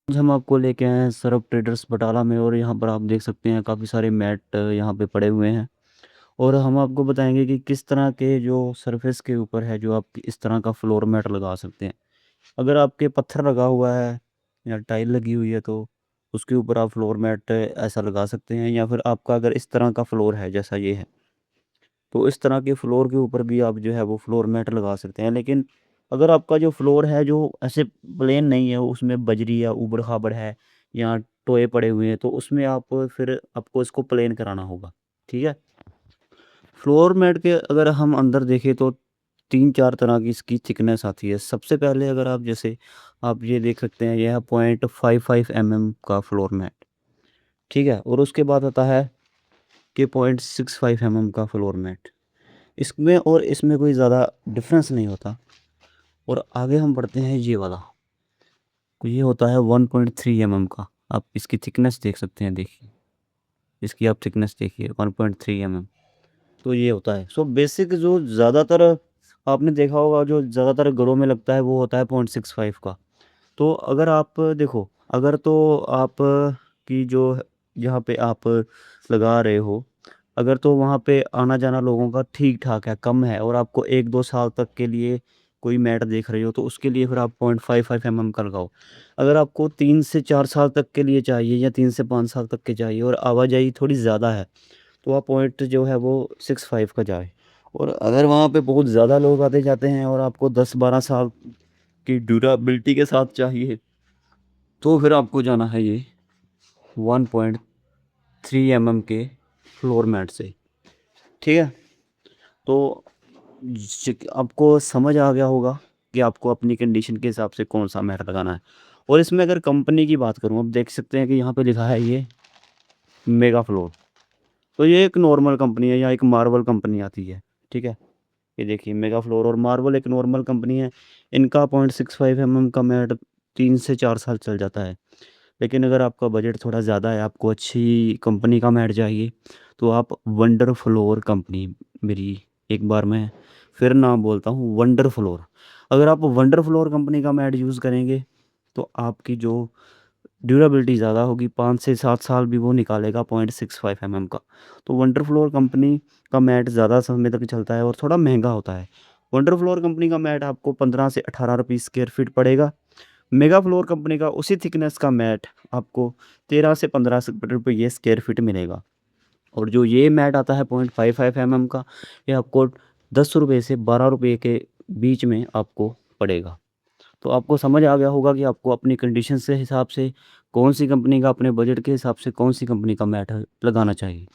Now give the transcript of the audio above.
आज हम आपको लेके आए हैं सरफ ट्रेडर्स बटाला में। और यहाँ पर आप देख सकते हैं काफ़ी सारे मैट यहाँ पे पड़े हुए हैं। और हम आपको बताएंगे कि किस तरह के जो सरफेस के ऊपर है जो आप इस तरह का फ्लोर मैट लगा सकते हैं। अगर आपके पत्थर लगा हुआ है या टाइल लगी हुई है तो उसके ऊपर आप फ्लोर मैट ऐसा लगा सकते हैं। या फिर आपका अगर इस तरह का फ्लोर है जैसा ये है तो इस तरह के फ्लोर के ऊपर भी आप जो है वो फ्लोर मैट लगा सकते हैं। लेकिन अगर आपका जो फ्लोर है जो ऐसे प्लेन नहीं है, उसमें बजरी या ऊबड़ खाबड़ है या टोए पड़े हुए हैं, तो उसमें आप फिर आपको इसको प्लेन कराना होगा। ठीक है। फ्लोर मैट के अगर हम अंदर देखें तो तीन चार तरह की इसकी थिकनेस आती है। सबसे पहले अगर आप जैसे आप ये देख सकते हैं, यह है 0.55 mm का फ्लोर मैट। ठीक है। और उसके बाद आता है कि 0.65 mm का फ्लोर मैट। इसमें और इसमें कोई ज़्यादा डिफरेंस नहीं होता। और आगे हम बढ़ते हैं ये वाला, तो ये होता है 1.3 mm का। आप इसकी थिकनेस देख सकते हैं, देखिए इसकी आप थिकनेस देखिए 1.3 mm। तो ये होता है सो बेसिक जो ज़्यादातर आपने देखा होगा जो ज़्यादातर घरों में लगता है वो होता है 0.65 का। तो अगर आप देखो, अगर तो आप की जो जहाँ पे आप लगा रहे हो, अगर तो वहाँ पे आना जाना लोगों का ठीक ठाक है, कम है, और आपको 1-2 साल तक के लिए कोई मैट देख रहे हो तो उसके लिए फिर आप 0.55 mm का लगाओ। अगर आपको 3 से 4 साल तक के लिए चाहिए या 3 से 5 साल तक के चाहिए और आवाजाही थोड़ी ज़्यादा है तो आप पॉइंट जो है वो 65 का जाए। और अगर वहाँ पे बहुत ज़्यादा लोग आते जाते हैं और आपको 10-12 साल की ड्यूराबिलिटी के साथ चाहिए तो फिर आपको जाना है ये 1.3 mm के फ्लोर मैट से। ठीक है। तो आपको समझ आ गया होगा कि आपको अपनी कंडीशन के हिसाब से कौन सा मैट लगाना है। और इसमें अगर कंपनी की बात करूँ, अब देख सकते हैं कि यहाँ पे लिखा है ये मेगा फ्लोर। तो ये एक नॉर्मल कंपनी है या एक मार्वल कंपनी आती है। ठीक है। ये देखिए मेगा फ्लोर और मार्वल एक नॉर्मल कंपनी है। इनका 0.65 mm का मैट 3 से 4 साल चल जाता है। लेकिन अगर आपका बजट थोड़ा ज़्यादा है, आपको अच्छी कंपनी का मैट चाहिए, तो आप वंडर फ्लोर कंपनी, मेरी एक बार मैं फिर नाम बोलता हूँ, वंडर फ्लोर। अगर आप वंडर फ्लोर कंपनी का मैट यूज़ करेंगे तो आपकी जो ड्यूरेबिलिटी ज़्यादा होगी, 5 से 7 साल भी वो निकालेगा 0.65 mm का। तो वंडर फ्लोर कंपनी का मैट ज़्यादा समय तक चलता है और थोड़ा महंगा होता है। वंडर फ्लोर कंपनी का मैट आपको 15 से 18 रुपये स्क्वायर फीट पड़ेगा। मेगा फ्लोर कंपनी का उसी थिकनेस का मैट आपको 13 से 15 रुपये स्क्वायर फीट मिलेगा। और जो ये मैट आता है 0.55 mm का, ये आपको 10 रुपये से 12 रुपये के बीच में आपको पड़ेगा। तो आपको समझ आ गया होगा कि आपको अपनी कंडीशन से हिसाब से कौन सी कंपनी का, अपने बजट के हिसाब से कौन सी कंपनी का मैट लगाना चाहिए।